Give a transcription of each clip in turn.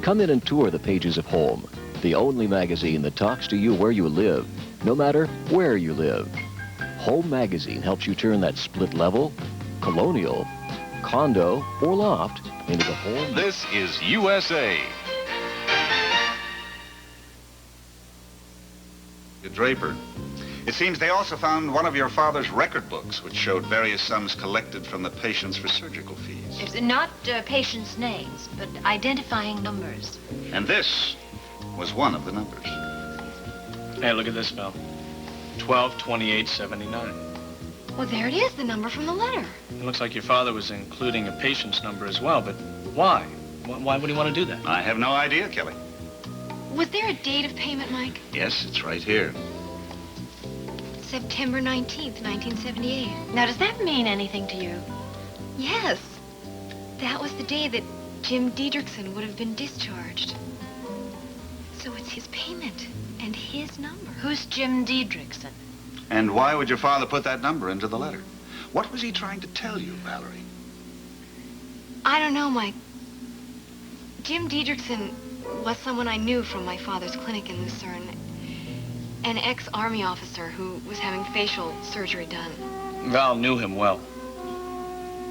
Come in and tour the pages of Home, the only magazine that talks to you where you live, no matter where you live. Home magazine helps you turn that split level, colonial, condo, or loft into the home. This is USA. Draper. It seems they also found one of your father's record books, which showed various sums collected from the patients for surgical fees. It's not patients' names, but identifying numbers. And this was one of the numbers. Hey, look at this, Val. 122879. Well, there it is, the number from the letter. It looks like your father was including a patient's number as well, but why? Why would he want to do that? I have no idea, Kelly. Was there a date of payment, Mike? Yes, it's right here. September 19th, 1978. Now, does that mean anything to you? Yes. That was the day that Jim Diedrichson would have been discharged. So it's his payment and his number. Who's Jim Diedrichson? And why would your father put that number into the letter? What was he trying to tell you, Valerie? I don't know, Mike. Jim Diedrichson was someone I knew from my father's clinic in Lucerne. An ex-Army officer who was having facial surgery done. Val knew him well.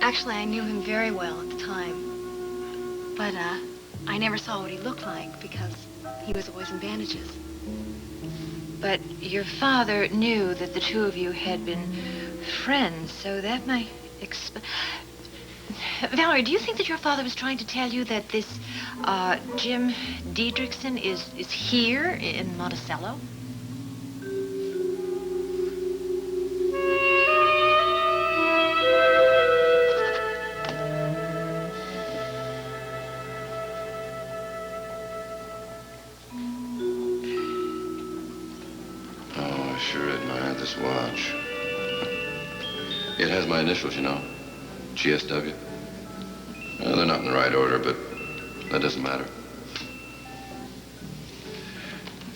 Actually, I knew him very well at the time. But, I never saw what he looked like because he was always in bandages. But your father knew that the two of you had been friends, so that might Valerie, do you think that your father was trying to tell you that this, Jim Diedrichson is here in Monticello? Oh, I sure admire this watch. It has my initials, you know. GSW. Well, they're not in the right order, but that doesn't matter.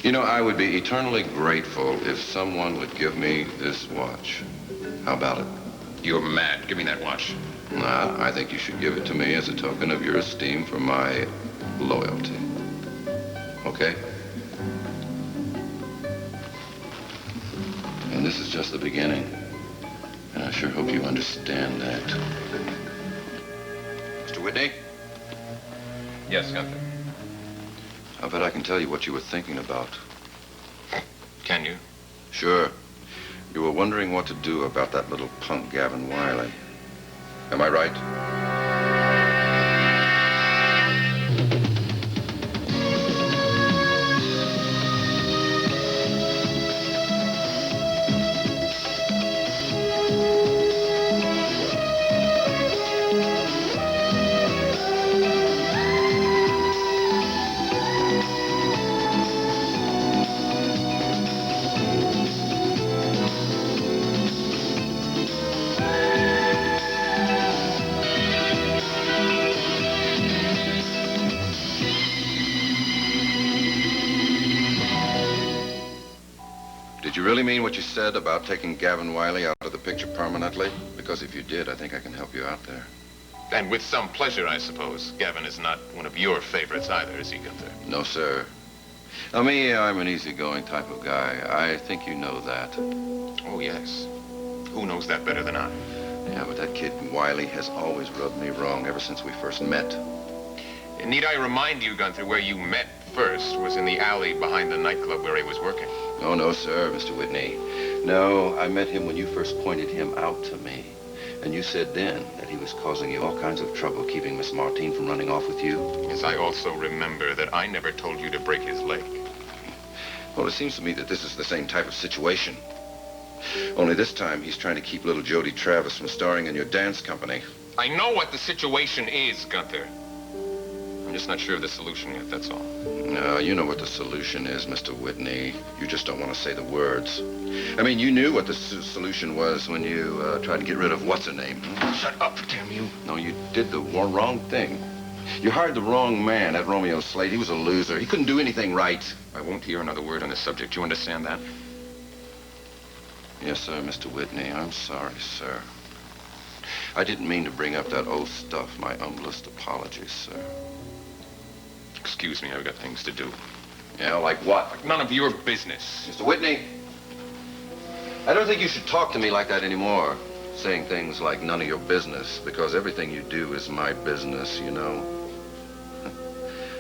You know, I would be eternally grateful if someone would give me this watch. How about it? You're mad. Give me that watch. Nah, I think you should give it to me as a token of your esteem for my loyalty. Okay? And this is just the beginning. And I sure hope you understand that. Mr. Whitney? Yes, Gunther. I bet I can tell you what you were thinking about. Can you? Sure. You were wondering what to do about that little punk Gavin Wiley. Am I right? Did you really mean what you said about taking Gavin Wiley out of the picture permanently? Because if you did, I think I can help you out there. And with some pleasure, I suppose. Gavin is not one of your favorites either, is he, Gunther? No, sir. Now, me, I'm an easygoing type of guy. I think you know that. Oh, yes. Who knows that better than I? Yeah, but that kid Wiley has always rubbed me wrong ever since we first met. Need I remind you, Gunther, where you met first was in the alley behind the nightclub where he was working? Oh, no, sir, Mr. Whitney. No, I met him when you first pointed him out to me. And you said then that he was causing you all kinds of trouble keeping Miss Martine from running off with you. Yes, I also remember that I never told you to break his leg. Well, it seems to me that this is the same type of situation. Only this time he's trying to keep little Jody Travis from starring in your dance company. I know what the situation is, Gunther. I'm just not sure of the solution yet, that's all. No, you know what the solution is, Mr. Whitney. You just don't want to say the words. I mean, you knew what the solution was when you tried to get rid of what's-her-name. Shut up, damn you. No, you did the wrong thing. You hired the wrong man, that Romeo Slate. He was a loser. He couldn't do anything right. I won't hear another word on this subject. You understand that? Yes, sir, Mr. Whitney. I'm sorry, sir. I didn't mean to bring up that old stuff. My humblest apologies, sir. excuse me, I've got things to do. Yeah, like what? Like none of your business. Mr. Whitney, I don't think you should talk to me like that anymore. Saying things like none of your business, because everything you do is my business, you know.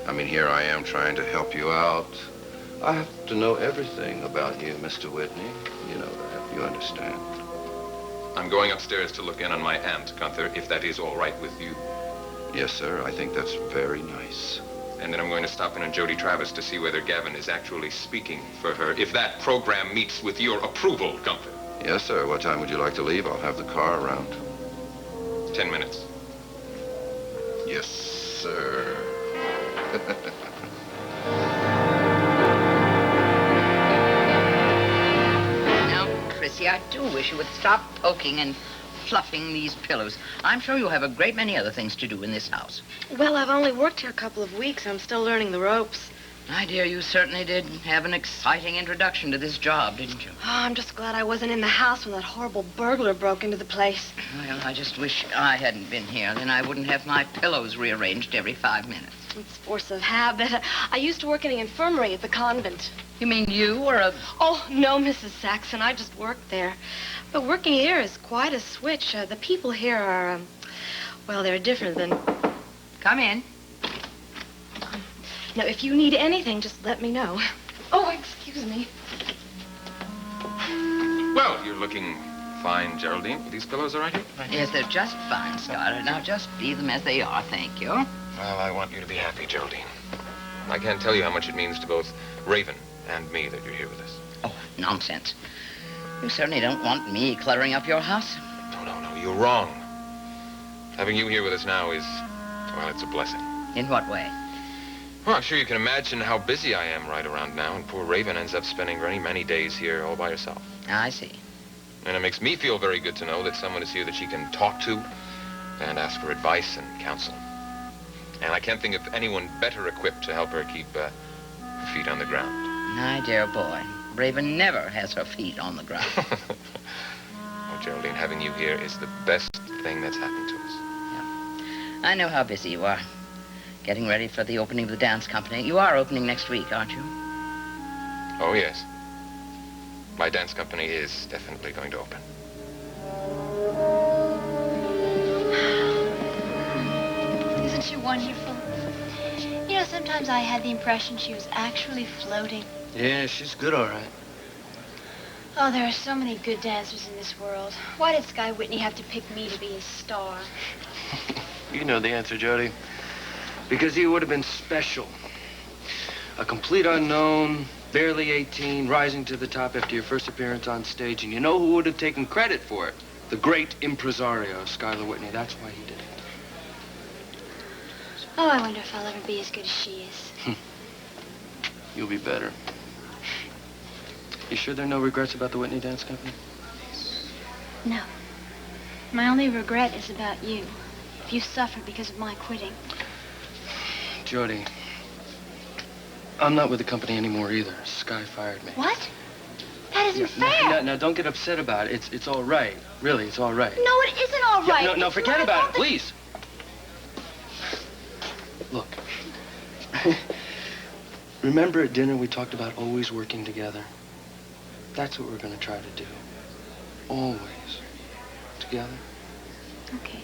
I mean, here I am trying to help you out. I have to know everything about you, Mr. Whitney. You know that. You understand. I'm going upstairs to look in on my aunt, Gunther, if that is all right with you. Yes, sir. I think that's very nice. And then I'm going to stop in on Jody Travis to see whether Gavin is actually speaking for her, if that program meets with your approval, Gunther. Yes, sir. What time would you like to leave? I'll have the car around. 10 minutes. Yes, sir. Now, Chrissy, I do wish you would stop poking and fluffing these pillows. I'm sure you have a great many other things to do in this house. Well, I've only worked here a couple of weeks. I'm still learning the ropes. My dear, you certainly did have an exciting introduction to this job, didn't you? Oh, I'm just glad I wasn't in the house when that horrible burglar broke into the place. Well, I just wish I hadn't been here. Then I wouldn't have my pillows rearranged every 5 minutes. It's force of habit. I used to work in the infirmary at the convent. You mean you were a... Oh, no, Mrs. Saxon. I just worked there. But working here is quite a switch. The people here are, well, they're different than... Come in. Now, if you need anything, just let me know. Oh, excuse me. Well, you're looking fine, Geraldine. Are these pillows all right here? Yes, they're just fine, Scott. Now, just leave them as they are, thank you. Well, I want you to be happy, Geraldine. I can't tell you how much it means to both Raven and me that you're here with us. Oh, nonsense. You certainly don't want me cluttering up your house. No, you're wrong. Having you here with us now is, well, it's a blessing. In what way? Well, I'm sure you can imagine how busy I am right around now, and poor Raven ends up spending very many days here all by herself. I see. And it makes me feel very good to know that someone is here that she can talk to and ask for advice and counsel. And I can't think of anyone better equipped to help her keep her feet on the ground. My dear boy, Raven never has her feet on the ground. Oh, Geraldine, having you here is the best thing that's happened to us. I know how busy you are. Getting ready for the opening of the dance company. You are opening next week, aren't you? Oh, yes. My dance company is definitely going to open. Isn't she wonderful? You know, sometimes I had the impression she was actually floating. Yeah, she's good, all right. Oh, there are so many good dancers in this world. Why did Sky Whitney have to pick me to be his star? You know the answer, Jody. Because you would have been special. A complete unknown, barely 18, rising to the top after your first appearance on stage. And you know who would have taken credit for it? The great impresario, Skylar Whitney. That's why he did it. Oh, I wonder if I'll ever be as good as she is. You'll be better. You sure there are no regrets about the Whitney Dance Company? No. My only regret is about you. If you suffer because of my quitting. Jody, I'm not with the company anymore either. Sky fired me. What? That isn't fair. Now, don't get upset about it. It's all right. Really, it's all right. No, it isn't all right. No, forget about it, please. Look. Remember at dinner we talked about always working together? That's what we're going to try to do. Always. Together. Okay.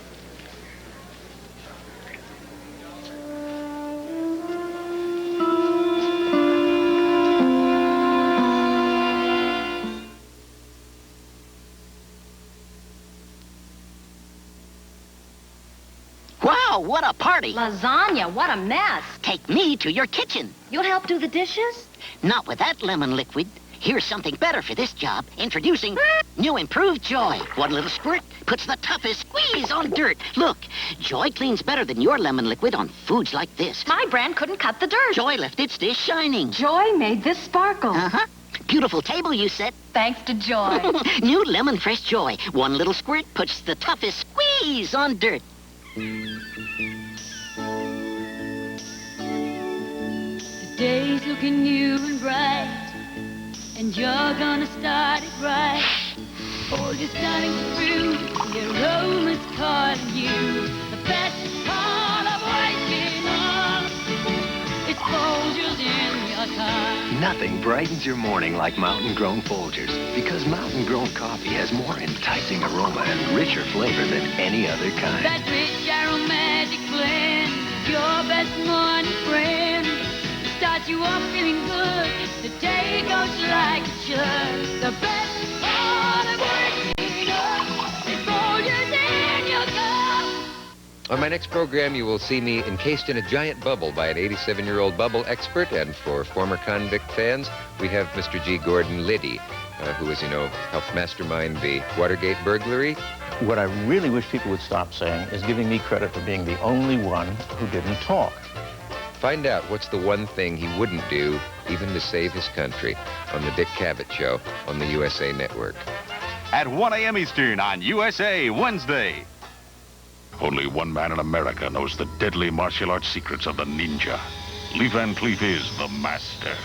Wow, what a party. Lasagna, what a mess. Take me to your kitchen. You'll help do the dishes? Not with that lemon liquid. Here's something better for this job. Introducing new improved Joy. One little squirt puts the toughest squeeze on dirt. Look, Joy cleans better than your lemon liquid on foods like this. My brand couldn't cut the dirt. Joy left its dish shining. Joy made this sparkle. Uh-huh. Beautiful table you set. Thanks to Joy. New lemon fresh Joy. One little squirt puts the toughest squeeze on dirt. The day's looking new and bright, and you're gonna start it right. All you're starting to prove, your aroma's calling you. The best part of waking up, it's Folgers in your car. Nothing brightens your morning like mountain-grown Folgers, because mountain-grown coffee has more enticing aroma and richer flavor than any other kind. That rich aromatic blend, your best morning friend. Starts you off feeling good, the day goes like it should. The best part of waking up is Folgers in your cup. On my next program, you will see me encased in a giant bubble by an 87-year-old bubble expert. And for former convict fans, we have Mr. G. Gordon Liddy, who, as you know, helped mastermind the Watergate burglary. What I really wish people would stop saying is giving me credit for being the only one who didn't talk. Find out what's the one thing he wouldn't do, even to save his country, on the Dick Cavett Show on the USA Network. At 1 a.m. Eastern on USA Wednesday. Only one man in America knows the deadly martial arts secrets of the ninja. Lee Van Cleef is the master.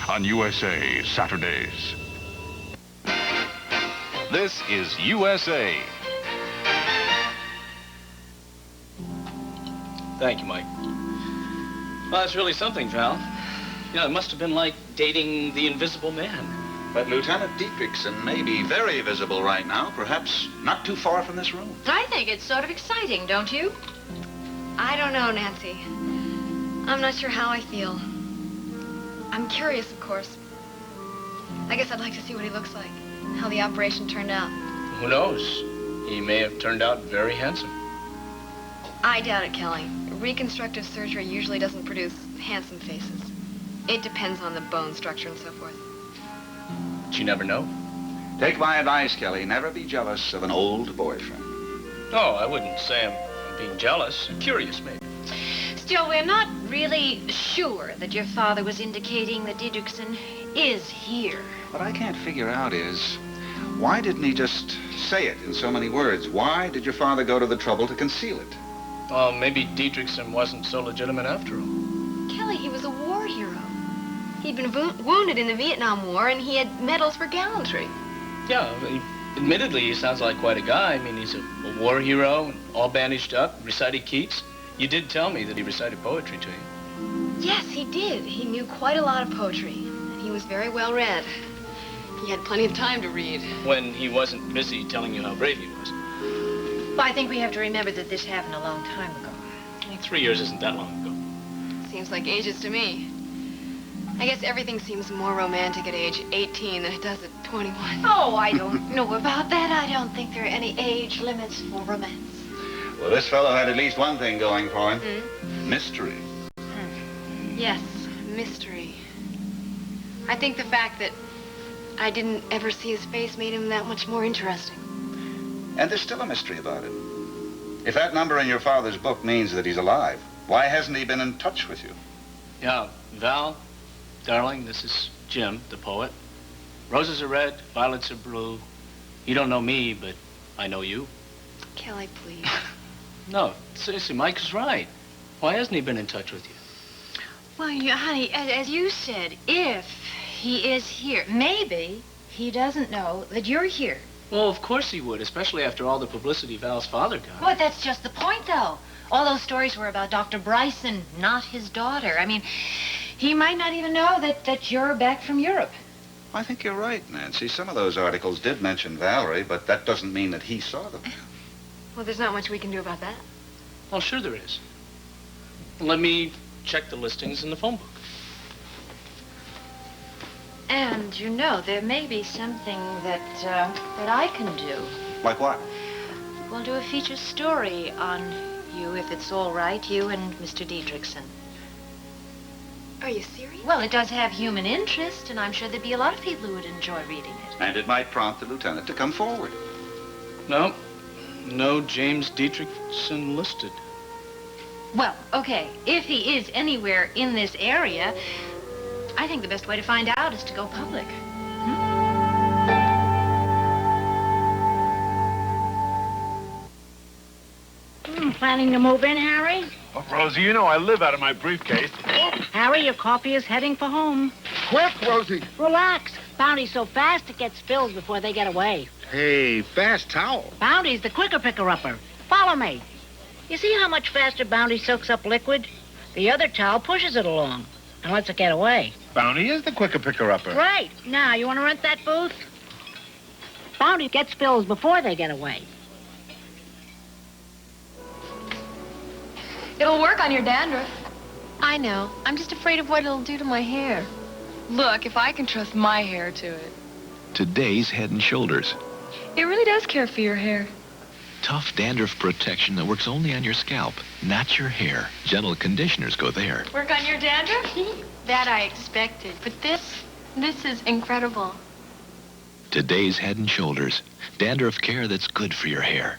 On USA Saturdays. This is USA. Thank you, Mike. Well, that's really something, Val. You know, it must have been like dating the Invisible Man. But Lieutenant Dietrichson may be very visible right now, perhaps not too far from this room. I think it's sort of exciting, don't you? I don't know, Nancy. I'm not sure how I feel. I'm curious, of course. I guess I'd like to see what he looks like, how the operation turned out. Who knows? He may have turned out very handsome. I doubt it, Kelly. Reconstructive surgery usually doesn't produce handsome faces. It depends on the bone structure and so forth. But you never know. Take my advice, Kelly. Never be jealous of an old boyfriend. No, I wouldn't say I'm being jealous. Curious, maybe. Still, we're not really sure that your father was indicating that Dietrichson is here. What I can't figure out is, why didn't he just say it in so many words? Why did your father go to the trouble to conceal it? Well, maybe Dietrichson wasn't so legitimate after all. Kelly, he was a war hero. He'd been wounded in the Vietnam War, and he had medals for gallantry. Yeah, admittedly, he sounds like quite a guy. I mean, he's a war hero, all bandaged up, recited Keats. You did tell me that he recited poetry to you. Yes, he did. He knew quite a lot of poetry, and he was very well read. He had plenty of time to read. When he wasn't busy telling you how brave he was. Well, I think we have to remember that this happened a long time ago. Well, 3 years isn't that long ago. Seems like ages to me. I guess everything seems more romantic at age 18 than it does at 21. Oh, I don't know about that. I don't think there are any age limits for romance. Well, this fellow had at least one thing going for him. Mystery. Yes, mystery. I think the fact that I didn't ever see his face made him that much more interesting. And there's still a mystery about it. If that number in your father's book means that he's alive, why hasn't he been in touch with you? Yeah, Val, darling, this is Jim, the poet. Roses are red, violets are blue. You don't know me, but I know you. Kelly, please. No, seriously, Mike is right. Why hasn't he been in touch with you? Well, honey, as you said, if he is here, maybe he doesn't know that you're here. Well, of course he would, especially after all the publicity Val's father got. Well, that's just the point, though. All those stories were about Dr. Bryson, not his daughter. I mean, he might not even know that you're back from Europe. I think you're right, Nancy. Some of those articles did mention Valerie, but that doesn't mean that he saw them. Well, there's not much we can do about that. Well, sure there is. Let me check the listings in the phone book. And, you know, there may be something that I can do. Like what? We'll do a feature story on you, if it's all right, you and Mr. Dietrichson. Are you serious? Well, it does have human interest, and I'm sure there'd be a lot of people who would enjoy reading it. And it might prompt the lieutenant to come forward. No James Dietrichson listed. Well, okay, if he is anywhere in this area, I think the best way to find out is to go public. Planning to move in, Harry? Oh, Rosie, you know I live out of my briefcase. Harry, your coffee is heading for home. Quick, Rosie. Relax. Bounty's so fast it gets spilled before they get away. Hey, fast towel. Bounty's the quicker picker-upper. Follow me. You see how much faster Bounty soaks up liquid? The other towel pushes it along. And lets it get away. Bounty is the quicker picker-upper. Right. Now, you want to rent that booth? Bounty gets spills before they get away. It'll work on your dandruff. I know. I'm just afraid of what it'll do to my hair. Look, if I can trust my hair to it. Today's Head & Shoulders. It really does care for your hair. Tough dandruff protection that works only on your scalp, not your hair. Gentle conditioners go there. Work on your dandruff? That I expected. But this is incredible. Today's Head & Shoulders. Dandruff care that's good for your hair.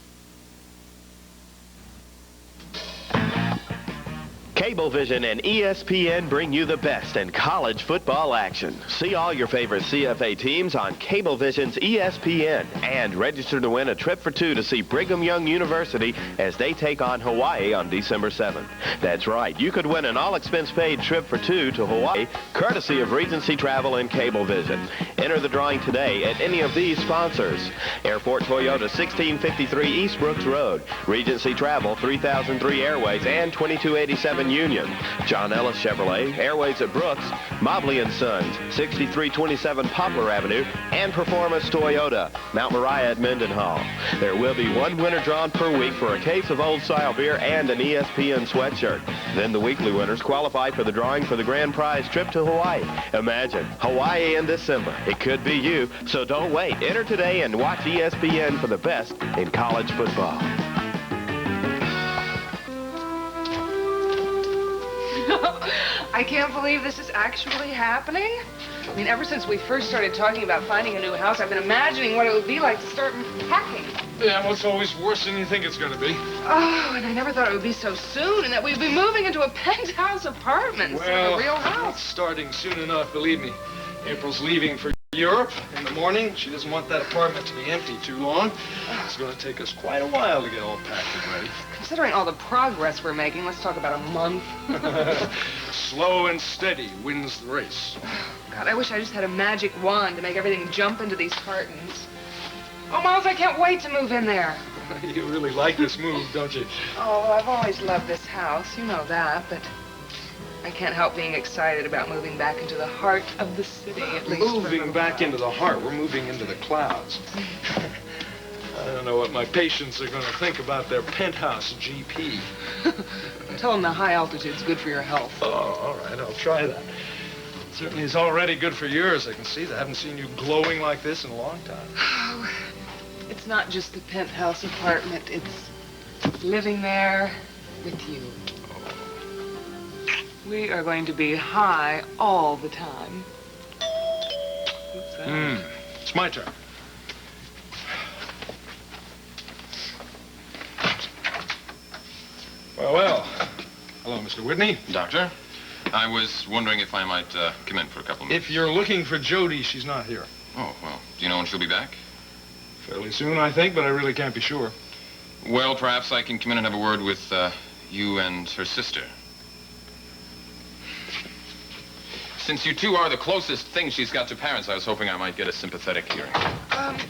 Cablevision and ESPN bring you the best in college football action. See all your favorite CFA teams on Cablevision's ESPN and register to win a trip for two to see Brigham Young University as they take on Hawaii on December 7th. That's right, you could win an all-expense-paid trip for two to Hawaii, courtesy of Regency Travel and Cablevision. Enter the drawing today at any of these sponsors: Airport Toyota, 1653 East Brooks Road; Regency Travel, 3003 Airways and 2287 Union; John Ellis Chevrolet, Airways at Brooks; Mobley & Sons, 6327 Poplar Avenue; and Performance Toyota, Mount Moriah at Mendenhall. There will be one winner drawn per week for a case of Old Style beer and an ESPN sweatshirt. Then the weekly winners qualify for the drawing for the grand prize trip to Hawaii. Imagine, Hawaii in December. It could be you, so don't wait. Enter today and watch ESPN for the best in college football. I can't believe this is actually happening. I mean, ever since we first started talking about finding a new house, I've been imagining what it would be like to start packing. Yeah, well, it's always worse than you think it's going to be. Oh, and I never thought it would be so soon, and that we'd be moving into a penthouse apartment instead of a real house. It's starting soon enough, believe me. April's leaving for Europe in the morning. She doesn't want that apartment to be empty too long. It's going to take us quite a while to get all packed and ready. Considering all the progress we're making, let's talk about a month. Slow and steady wins the race. God, I wish I just had a magic wand to make everything jump into these cartons. Oh, Miles, I can't wait to move in there. You really like this move, don't you? Oh, well, I've always loved this house. You know that, but I can't help being excited about moving back into the heart of the city, at least. Moving back into the heart. We're moving into the clouds. I don't know what my patients are going to think about their penthouse GP. Tell them the high altitude's good for your health. Oh, all right, I'll try that. Certainly is already good for yours. I can see that. I haven't seen you glowing like this in a long time. Oh, it's not just the penthouse apartment. It's living there with you. We are going to be high all the time. It's my turn. Well. Hello, Mr. Whitney. Doctor, I was wondering if I might come in for a couple minutes. If you're looking for Jody, she's not here. Oh, well, do you know when she'll be back? Fairly soon, I think, but I really can't be sure. Well, perhaps I can come in and have a word with you and her sister. Since you two are the closest thing she's got to parents, I was hoping I might get a sympathetic hearing.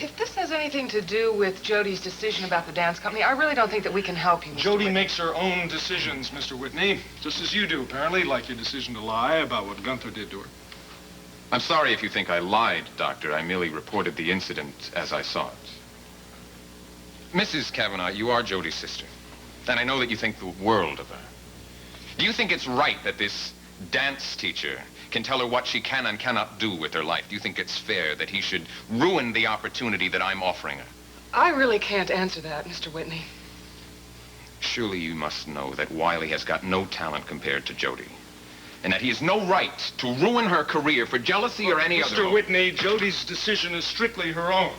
If this has anything to do with Jody's decision about the dance company, I really don't think that we can help you, Mr. Jody Whitney. makes her own decisions, Mr. Whitney. Just as you do, apparently, like your decision to lie about what Gunther did to her. I'm sorry if you think I lied, Doctor. I merely reported the incident as I saw it. Mrs. Kavanaugh, you are Jody's sister, and I know that you think the world of her. Do you think it's right that this dance teacher can tell her what she can and cannot do with her life? Do you think it's fair that he should ruin the opportunity that I'm offering her? I really can't answer that, Mr. Whitney. Surely you must know that Wiley has got no talent compared to Jody, and that he has no right to ruin her career for jealousy or any other. Mr. Whitney, Jody's decision is strictly her own.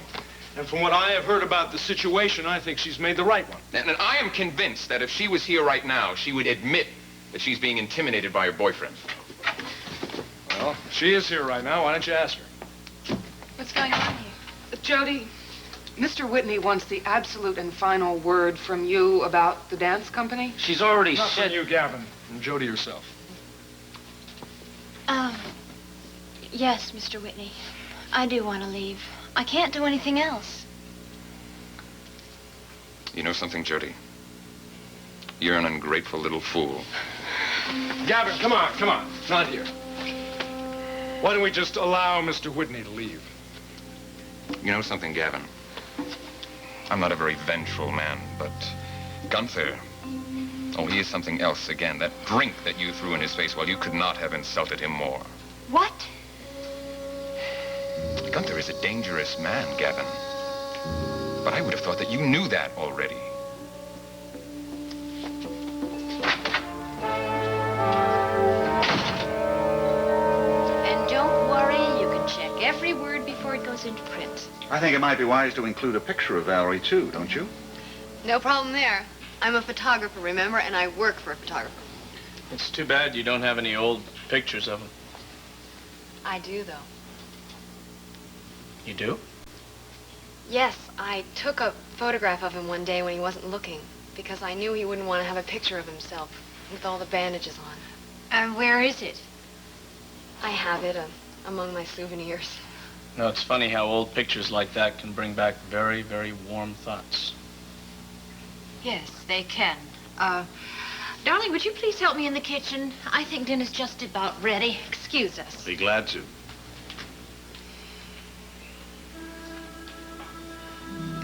And from what I have heard about the situation, I think she's made the right one. And I am convinced that if she was here right now, she would admit that she's being intimidated by her boyfriend. Well, she is here right now. Why don't you ask her? What's going on here? Jody, Mr. Whitney wants the absolute and final word from you about the dance company. She's already said... Not from you, Gavin. From Jody herself. Yes, Mr. Whitney. I do want to leave. I can't do anything else. You know something, Jody? You're an ungrateful little fool. Gavin, come on. Not here. Why don't we just allow Mr. Whitney to leave? You know something, Gavin? I'm not a very vengeful man, but Gunther, oh, he is something else again. That drink that you threw in his face, well, you could not have insulted him more. What? Gunther is a dangerous man, Gavin. But I would have thought that you knew that already. And don't worry, you can check every word before it goes into print. I think it might be wise to include a picture of Valerie, too, don't you? No problem there. I'm a photographer, remember, and I work for a photographer. It's too bad you don't have any old pictures of him. I do, though. You do? Yes, I took a photograph of him one day when he wasn't looking, because I knew he wouldn't want to have a picture of himself with all the bandages on. And where is it? I have it among my souvenirs. No, it's funny how old pictures like that can bring back very, very warm thoughts. Yes, they can. Darling, would you please help me in the kitchen? I think dinner's just about ready. Excuse us. Be glad to.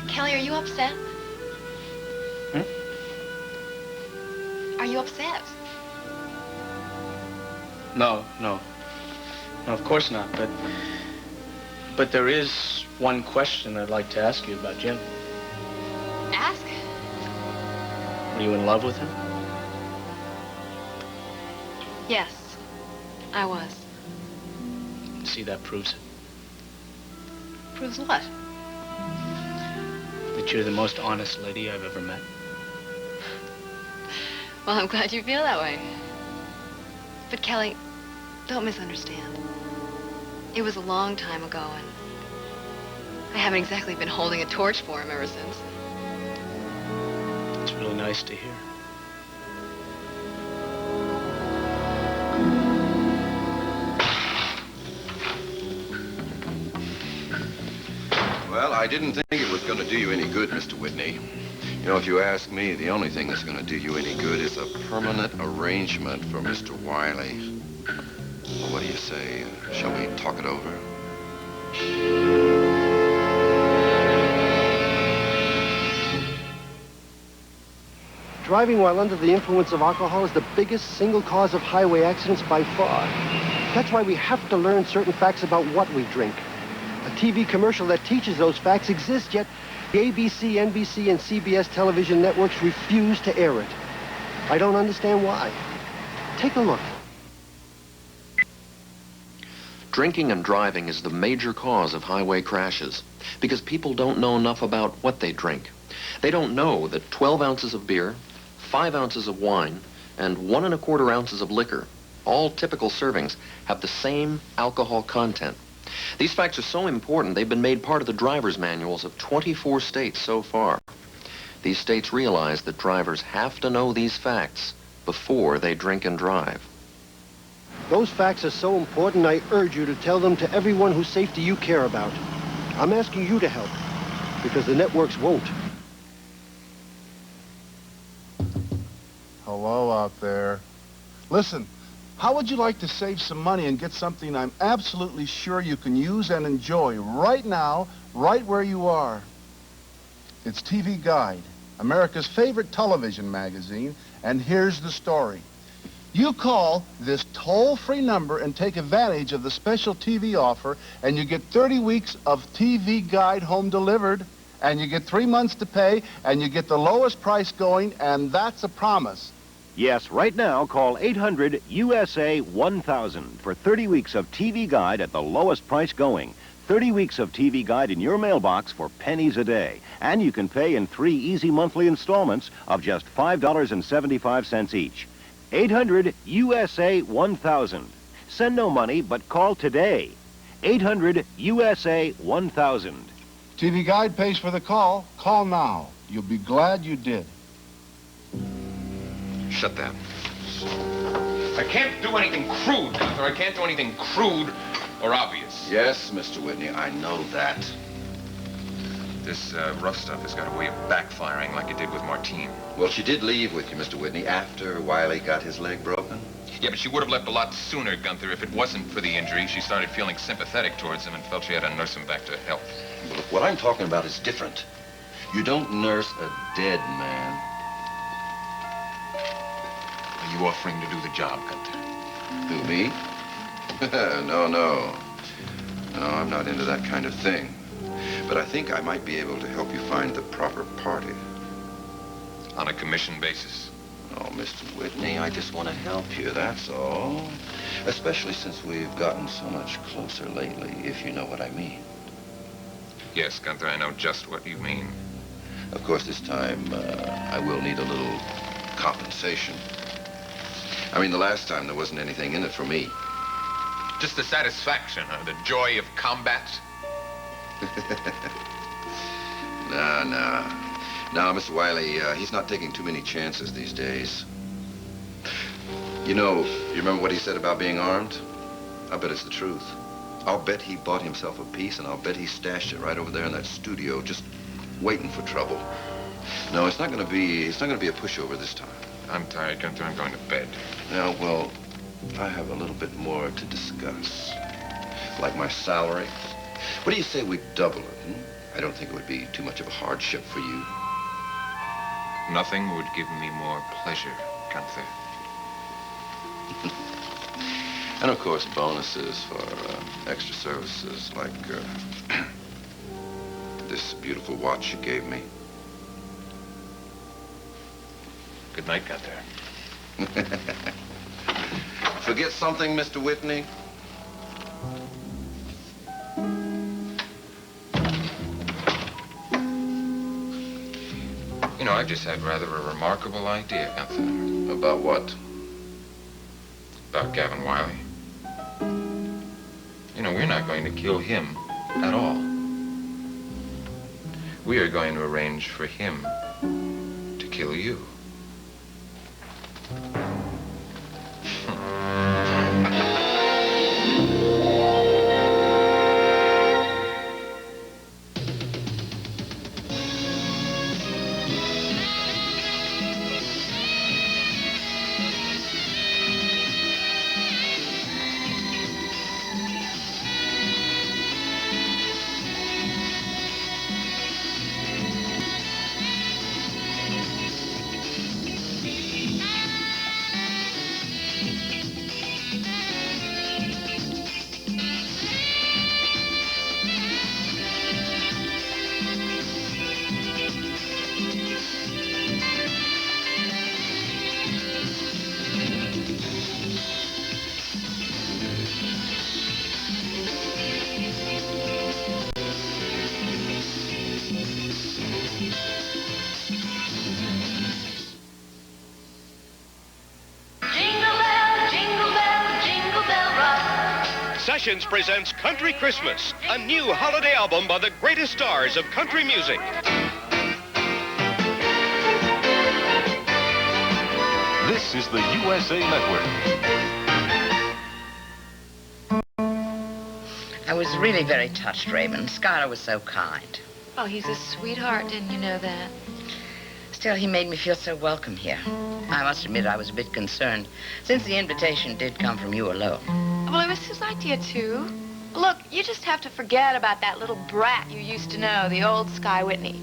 Kelly, are you upset? Are you upset? No, of course not, but there is one question I'd like to ask you about Jim. Ask? Were you in love with him? Yes, I was. See, that proves it. Proves what? That you're the most honest lady I've ever met. Well, I'm glad you feel that way. But Kelly, don't misunderstand. It was a long time ago, and I haven't exactly been holding a torch for him ever since. It's really nice to hear. Well, I didn't think it was going to do you any good, Mr. Whitney. You know, if you ask me, the only thing that's going to do you any good is a permanent arrangement for Mr. Wiley. Well, what do you say? Shall we talk it over? Driving while under the influence of alcohol is the biggest single cause of highway accidents by far. That's why we have to learn certain facts about what we drink. A TV commercial that teaches those facts exists, yet the ABC, NBC, and CBS television networks refuse to air it. I don't understand why. Take a look. Drinking and driving is the major cause of highway crashes because people don't know enough about what they drink. They don't know that 12 ounces of beer, 5 ounces of wine, and 1 1/4 ounces of liquor, all typical servings, have the same alcohol content. These facts are so important, they've been made part of the driver's manuals of 24 states so far. These states realize that drivers have to know these facts before they drink and drive. Those facts are so important, I urge you to tell them to everyone whose safety you care about. I'm asking you to help, because the networks won't. Hello out there. Listen, how would you like to save some money and get something I'm absolutely sure you can use and enjoy right now, right where you are? It's TV Guide, America's favorite television magazine, and here's the story. You call this toll-free number and take advantage of the special TV offer, and you get 30 weeks of TV Guide home delivered, and you get 3 months to pay, and you get the lowest price going, and that's a promise. Yes, right now, call 800-USA-1000 for 30 weeks of TV Guide at the lowest price going. 30 weeks of TV Guide in your mailbox for pennies a day. And you can pay in 3 easy monthly installments of just $5.75 each. 800-USA-1000. Send no money, but call today. 800-USA-1000. TV Guide pays for the call. Call now. You'll be glad you did. Shut that. I can't do anything crude, Gunther. I can't do anything crude or obvious. Yes, Mr. Whitney, I know that. This rough stuff has got a way of backfiring like it did with Martine. Well, she did leave with you, Mr. Whitney, after Wiley got his leg broken. Yeah, but she would have left a lot sooner, Gunther, if it wasn't for the injury. She started feeling sympathetic towards him and felt she had to nurse him back to health. Well, look, what I'm talking about is different. You don't nurse a dead man. Are you offering to do the job, Gunther? Who, me? No, no. No, I'm not into that kind of thing. But I think I might be able to help you find the proper party. On a commission basis? Oh, Mr. Whitney, I just want to help you, that's all. Especially since we've gotten so much closer lately, if you know what I mean. Yes, Gunther, I know just what you mean. Of course, this time, I will need a little compensation. I mean, the last time there wasn't anything in it for me. Just the satisfaction, the joy of combat? No, Mr. Wiley, he's not taking too many chances these days. You know, you remember what he said about being armed? I bet it's the truth. I'll bet he bought himself a piece, and I'll bet he stashed it right over there in that studio, just waiting for trouble. No, it's not gonna be a pushover this time. I'm tired, Gunther. I'm going to bed. Now, well, I have a little bit more to discuss. Like my salary. What do you say we double it, I don't think it would be too much of a hardship for you. Nothing would give me more pleasure, Gunther. And of course, bonuses for extra services like this beautiful watch you gave me. Good night, Gunther. Forget something, Mr. Whitney? You know, I've just had rather a remarkable idea, Gunther. About what? About Gavin Wiley. You know, we're not going to kill him at all. We are going to arrange for him to kill you. Sessions presents Country Christmas, a new holiday album by the greatest stars of country music. This is the USA Network. I was really very touched, Raymond. Skylar was so kind. Oh, he's a sweetheart, didn't you know that? Still, he made me feel so welcome here. I must admit I was a bit concerned, since the invitation did come from you alone. Well, it was his idea, too. Look, you just have to forget about that little brat you used to know, the old Sky Whitney.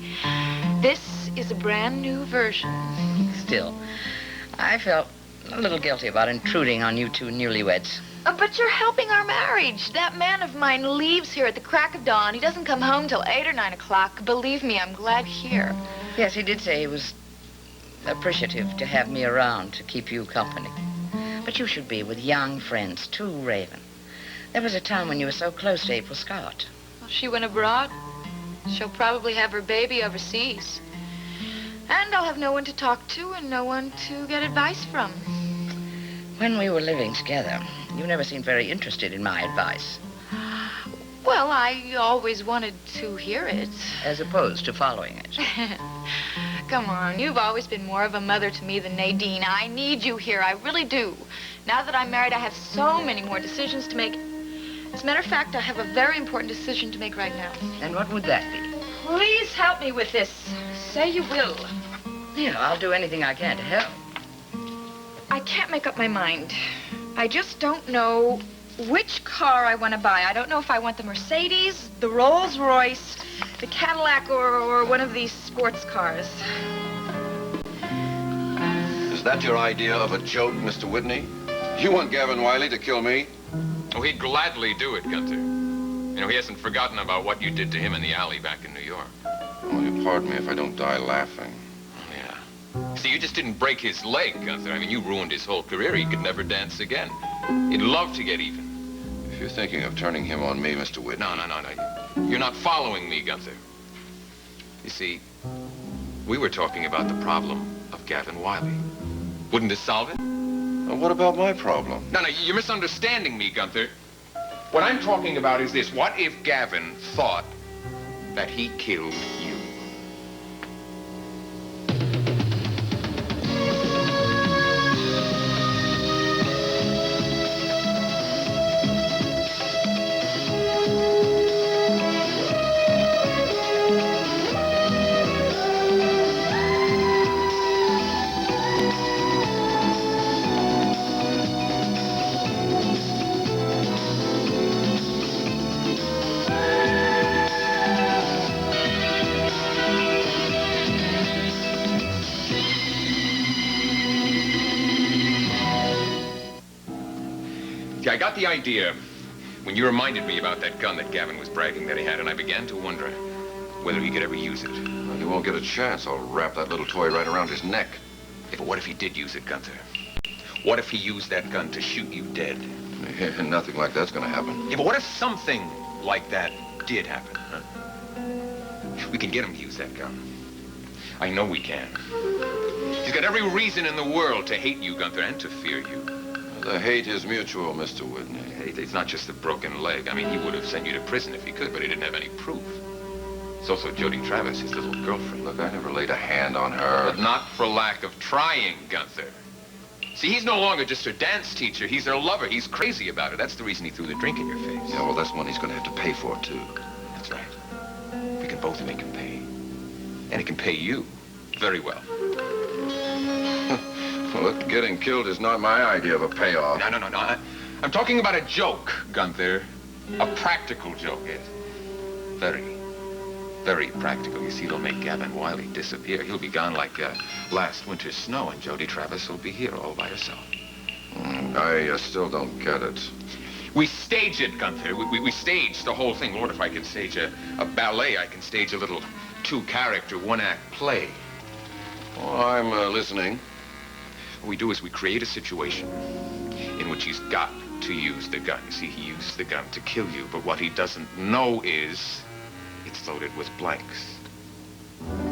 This is a brand new version. Still, I felt a little guilty about intruding on you two newlyweds. But you're helping our marriage. That man of mine leaves here at the crack of dawn. He doesn't come home till 8 or 9 o'clock. Believe me, I'm glad here. Yes, he did say he was appreciative to have me around to keep you company. But you should be with young friends, too, Raven. There was a time when you were so close to April Scott. Well, she went abroad. She'll probably have her baby overseas. And I'll have no one to talk to and no one to get advice from. When we were living together, you never seemed very interested in my advice. Well, I always wanted to hear it. As opposed to following it. Come on, you've always been more of a mother to me than Nadine. I need you here, I really do. Now that I'm married, I have so many more decisions to make. As a matter of fact, I have a very important decision to make right now. And what would that be? please help me with this. Say you will. Yeah, I'll do anything I can to help. I can't make up my mind. I just don't know which car I want to buy. I don't know if I want the Mercedes, the Rolls Royce, the Cadillac, or one of these sports cars. Is that your idea of a joke, Mr. Whitney? You want Gavin Wiley to kill me? Oh, he'd gladly do it, Gunther. You know, he hasn't forgotten about what you did to him in the alley back in New York. Oh, you pardon me if I don't die laughing. Yeah. See, you just didn't break his leg, Gunther. I mean, you ruined his whole career. He could never dance again. He'd love to get even. If you're thinking of turning him on me, Mr. Whitney... No. You're not following me, Gunther. You see, we were talking about the problem of Gavin Wiley. Wouldn't this solve it? Well, what about my problem? No, you're misunderstanding me, Gunther. What I'm talking about is this. What if Gavin thought that he killed you? I got the idea when you reminded me about that gun that Gavin was bragging that he had, and I began to wonder whether he could ever use it. Well, he won't get a chance. I'll wrap that little toy right around his neck. Yeah, but what if he did use it, Gunther? What if he used that gun to shoot you dead? Yeah, nothing like that's gonna happen. Yeah, but what if something like that did happen, huh? We can get him to use that gun. I know we can. He's got every reason in the world to hate you, Gunther, and to fear you. The hate is mutual, Mr. Whitney. Hey, it's not just a broken leg. I mean, he would have sent you to prison if he could, but he didn't have any proof. It's also Jody Travis, his little girlfriend. Look, I never laid a hand on her. But not for lack of trying, Gunther. See, he's no longer just her dance teacher. He's her lover. He's crazy about her. That's the reason he threw the drink in your face. Yeah, well, that's one he's going to have to pay for, too. That's right. We can both make him pay. And he can pay you very well. Well, getting killed is not my idea of a payoff. No. I'm talking about a joke, Gunther. A practical joke, yes. Very, very practical. You see, it'll make Gavin Wiley disappear. He'll be gone like last winter's snow, and Jody Travis will be here all by herself. I still don't get it. We stage it, Gunther. We stage the whole thing. Lord, if I can stage a ballet, I can stage a little two-character, one-act play. Oh, I'm listening. What we do is we create a situation in which he's got to use the gun. You see, he uses the gun to kill you, but what he doesn't know is it's loaded with blanks.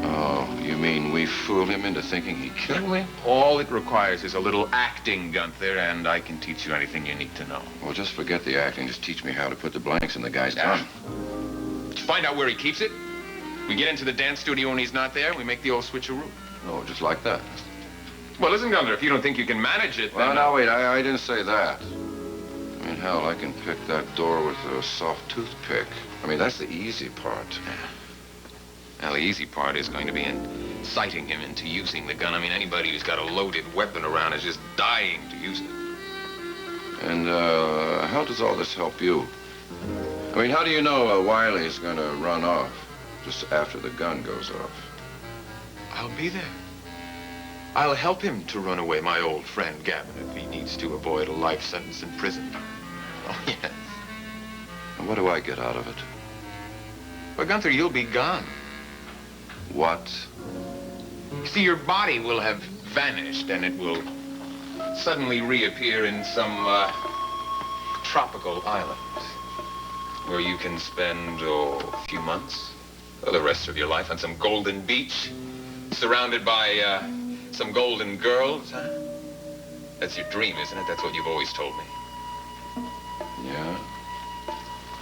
Oh, you mean we fool him into thinking he killed me? All it requires is a little acting, Gunther, and I can teach you anything you need to know. Well, just forget the acting. Just teach me how to put the blanks in the guy's gun. Find out where he keeps it. We get into the dance studio when he's not there, and we make the old switcheroo. Oh, just like that. Well, listen, Gunther, if you don't think you can manage it, Well, then... now, wait, I didn't say that. I mean, hell, I can pick that door with a soft toothpick. I mean, that's the easy part. Well, the easy part is going to be inciting him into using the gun. I mean, anybody who's got a loaded weapon around is just dying to use it. And, how does all this help you? I mean, how do you know Wiley's gonna run off just after the gun goes off? I'll be there. I'll help him to run away, my old friend Gavin, if he needs to avoid a life sentence in prison. Oh, yes. And what do I get out of it? Well, Gunther, you'll be gone. What? See, your body will have vanished, and it will suddenly reappear in some, tropical island where you can spend, a few months, or the rest of your life on some golden beach, surrounded by, some golden girls, huh? That's your dream, isn't it? That's what you've always told me. Yeah,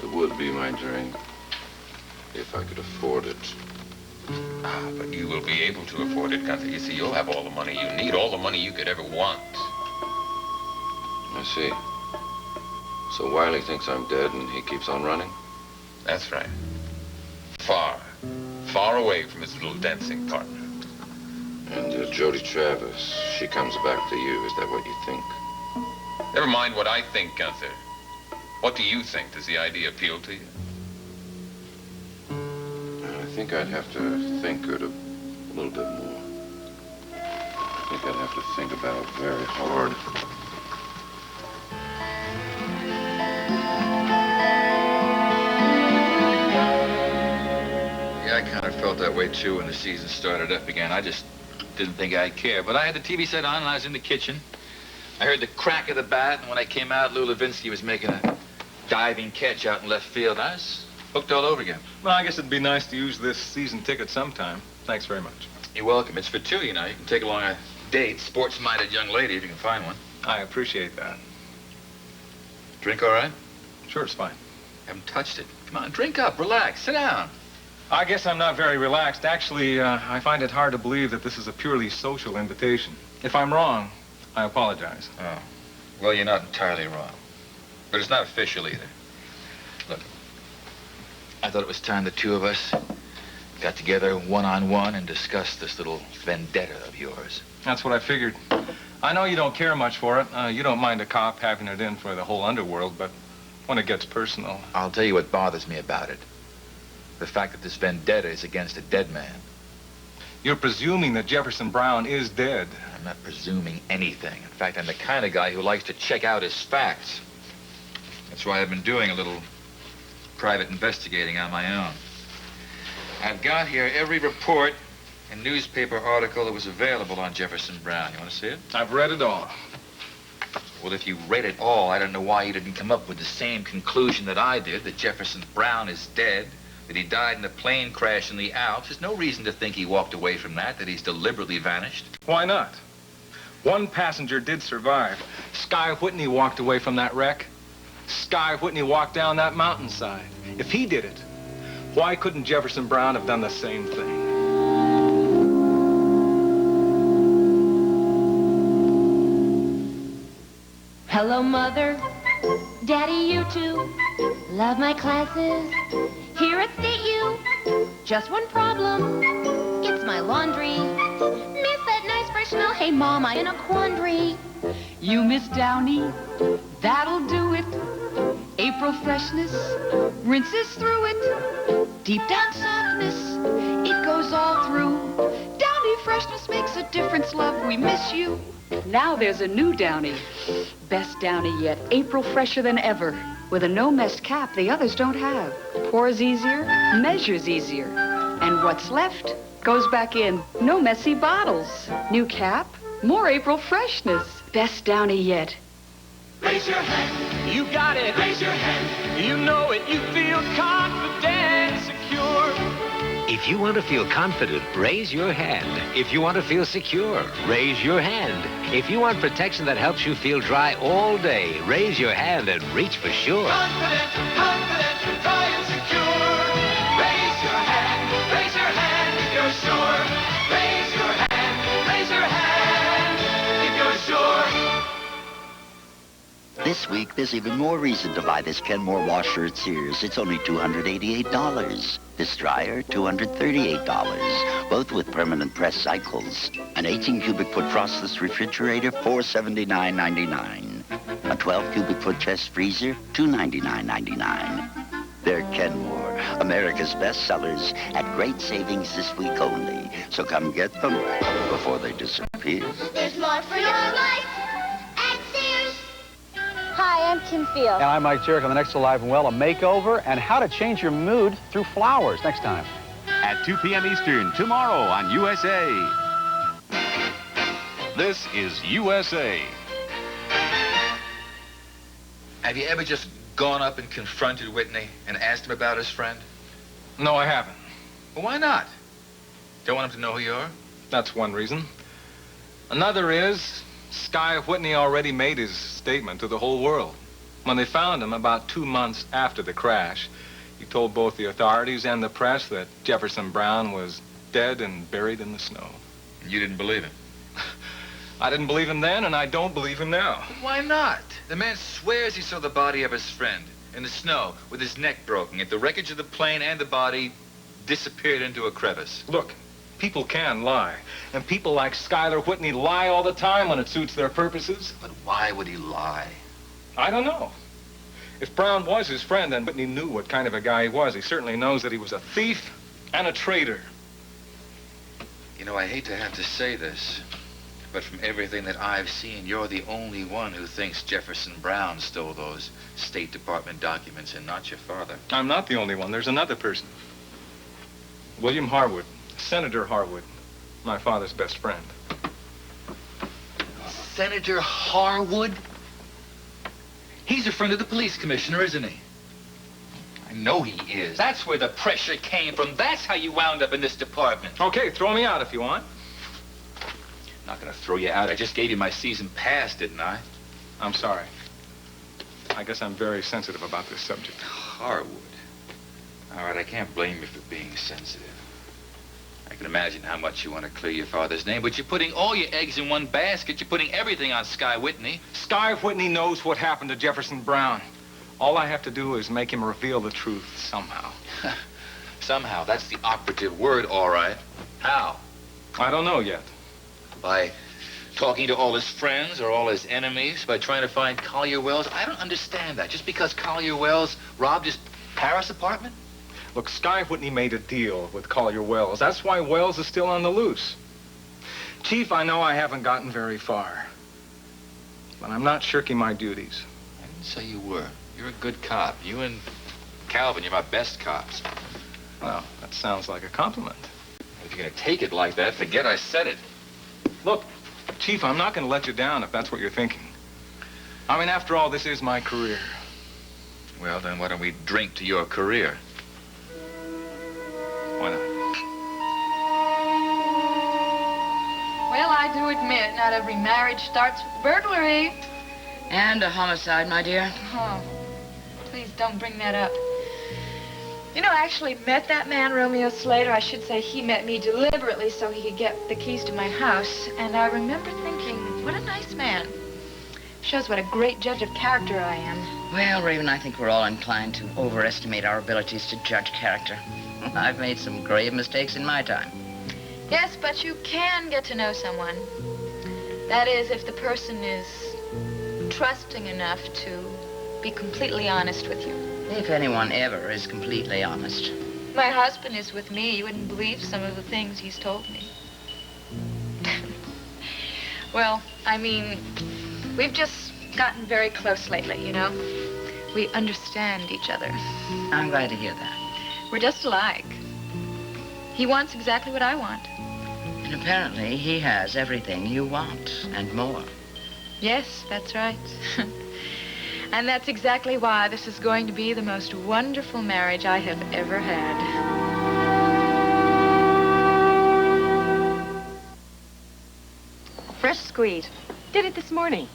it would be my dream, if I could afford it. Ah, but you will be able to afford it, Gunther. You see, you'll have all the money you need, all the money you could ever want. I see. So Wiley thinks I'm dead and he keeps on running? That's right. Far, far away from his little dancing partner. And Jody Travis, she comes back to you. Is that what you think? Never mind what I think, Gunther. What do you think? Does the idea appeal to you? I think I'd have to think it a little bit more. I think I'd have to think about it very hard. Yeah, I kind of felt that way, too, when the season started up again. I just didn't think I'd care. But I had the TV set on, and I was in the kitchen. I heard the crack of the bat, and when I came out, Lou Levinsky was making a diving catch out in left field. I was hooked all over again. Well, I guess it'd be nice to use this season ticket sometime. Thanks very much. You're welcome. It's for two, you know. You can take along a date, sports-minded young lady, if you can find one. I appreciate that. Drink all right? Sure, it's fine. Haven't touched it. Come on, drink up, relax, sit down. I guess I'm not very relaxed. Actually, I find it hard to believe that this is a purely social invitation. If I'm wrong, I apologize. Oh, well, you're not entirely wrong. But it's not official either. Look, I thought it was time the two of us got together one-on-one and discussed this little vendetta of yours. That's what I figured. I know you don't care much for it. You don't mind a cop having it in for the whole underworld, but when it gets personal... I'll tell you what bothers me about it. The fact that this vendetta is against a dead man. You're presuming that Jefferson Brown is dead. I'm not presuming anything. In fact, I'm the kind of guy who likes to check out his facts. That's why I've been doing a little private investigating on my own. I've got here every report and newspaper article that was available on Jefferson Brown. You want to see it? I've read it all. Well, if you read it all, I don't know why you didn't come up with the same conclusion that I did, that Jefferson Brown is dead, that he died in a plane crash in the Alps. There's no reason to think he walked away from that he's deliberately vanished. Why not? One passenger did survive. Sky Whitney walked away from that wreck. Sky Whitney walked down that mountainside. If he did it, why couldn't Jefferson Brown have done the same thing? Hello, Mother. Daddy, you too. Love my classes here at CU. Just one problem. It's my laundry. Miss that nice fresh smell. Hey, Mom, I'm in a quandary. You miss Downy? That'll do it. April freshness rinses through it. Deep down softness, it goes all through. Downy freshness makes a difference, love. We miss you. Now there's a new Downy. Best Downy yet. April fresher than ever. With a no-mess cap the others don't have. Pours easier, measures easier. And what's left goes back in. No messy bottles. New cap, more April freshness. Best Downy yet. Raise your hand. You got it. Raise your hand. You know it. You feel confident, secure. If you want to feel confident, raise your hand. If you want to feel secure, raise your hand. If you want protection that helps you feel dry all day, raise your hand and reach for sure. Confident, confident, dry and secure. Raise your hand if you're sure. Raise your hand if you're sure. This week, there's even more reason to buy this Kenmore washer at Sears. It's only $288. This dryer, $238, both with permanent press cycles. An 18 cubic foot frostless refrigerator, $479.99. A 12 cubic foot chest freezer, $299.99. They're Kenmore, America's best sellers at great savings this week only. So come get them before they disappear. There's more for your life at Sears. Hi, I'm Kim Field. And I'm Mike Jerick on the next Alive and Well, a makeover and how to change your mood through flowers. Next time. At 2 p.m. Eastern, tomorrow on USA. This is USA. Have you ever just gone up and confronted Whitney and asked him about his friend? No, I haven't. Well, why not? Don't want him to know who you are? That's one reason. Another is, Sky Whitney already made his statement to the whole world. When they found him about 2 months after the crash, he told both the authorities and the press that Jefferson Brown was dead and buried in the snow. You didn't believe him? I didn't believe him then, and I don't believe him now. Why not? The man swears he saw the body of his friend in the snow with his neck broken, at the wreckage of the plane and the body disappeared into a crevice. Look, people can lie. And people like Schuyler Whitney lie all the time when it suits their purposes. But why would he lie? I don't know. If Brown was his friend, then Whitney knew what kind of a guy he was. He certainly knows that he was a thief and a traitor. You know, I hate to have to say this, but from everything that I've seen, you're the only one who thinks Jefferson Brown stole those State Department documents and not your father. I'm not the only one. There's another person. William Harwood. Senator Harwood. My father's best friend. Senator Harwood? He's a friend of the police commissioner, isn't he? I know he is. That's where the pressure came from. That's how you wound up in this department. Okay, throw me out if you want. I'm not going to throw you out. I just gave you my season pass, didn't I? I'm sorry. I guess I'm very sensitive about this subject. Harwood. All right, I can't blame you for being sensitive. I can imagine how much you want to clear your father's name, but you're putting all your eggs in one basket. You're putting everything on Sky Whitney. Sky Whitney knows what happened to Jefferson Brown. All I have to do is make him reveal the truth somehow. Somehow. That's the operative word, all right. How? I don't know yet. By talking to all his friends or all his enemies? By trying to find Collier Wells? I don't understand that. Just because Collier Wells robbed his Paris apartment? Look, Sky Whitney made a deal with Collier Wells. That's why Wells is still on the loose. Chief, I know I haven't gotten very far. But I'm not shirking my duties. I didn't say you were. You're a good cop. You and Calvin, you're my best cops. Well, that sounds like a compliment. If you're going to take it like that, forget I said it. Look, Chief, I'm not going to let you down if that's what you're thinking. I mean, after all, this is my career. Well, then why don't we drink to your career? Why not? Well, I do admit, not every marriage starts with burglary. And a homicide, my dear. Oh, please don't bring that up. You know, I actually met that man, Romeo Slater. I should say he met me deliberately so he could get the keys to my house. And I remember thinking, what a nice man. Shows what a great judge of character I am. Well, Raven, I think we're all inclined to overestimate our abilities to judge character. I've made some grave mistakes in my time. Yes, but you can get to know someone. That is, if the person is trusting enough to be completely honest with you. If anyone ever is completely honest. My husband is with me. You wouldn't believe some of the things he's told me. Well, I mean, we've just gotten very close lately, you know? We understand each other. I'm glad to hear that. We're just alike. He wants exactly what I want. And apparently he has everything you want and more. Yes, that's right. And that's exactly why this is going to be the most wonderful marriage I have ever had. Fresh squeeze. Did it this morning.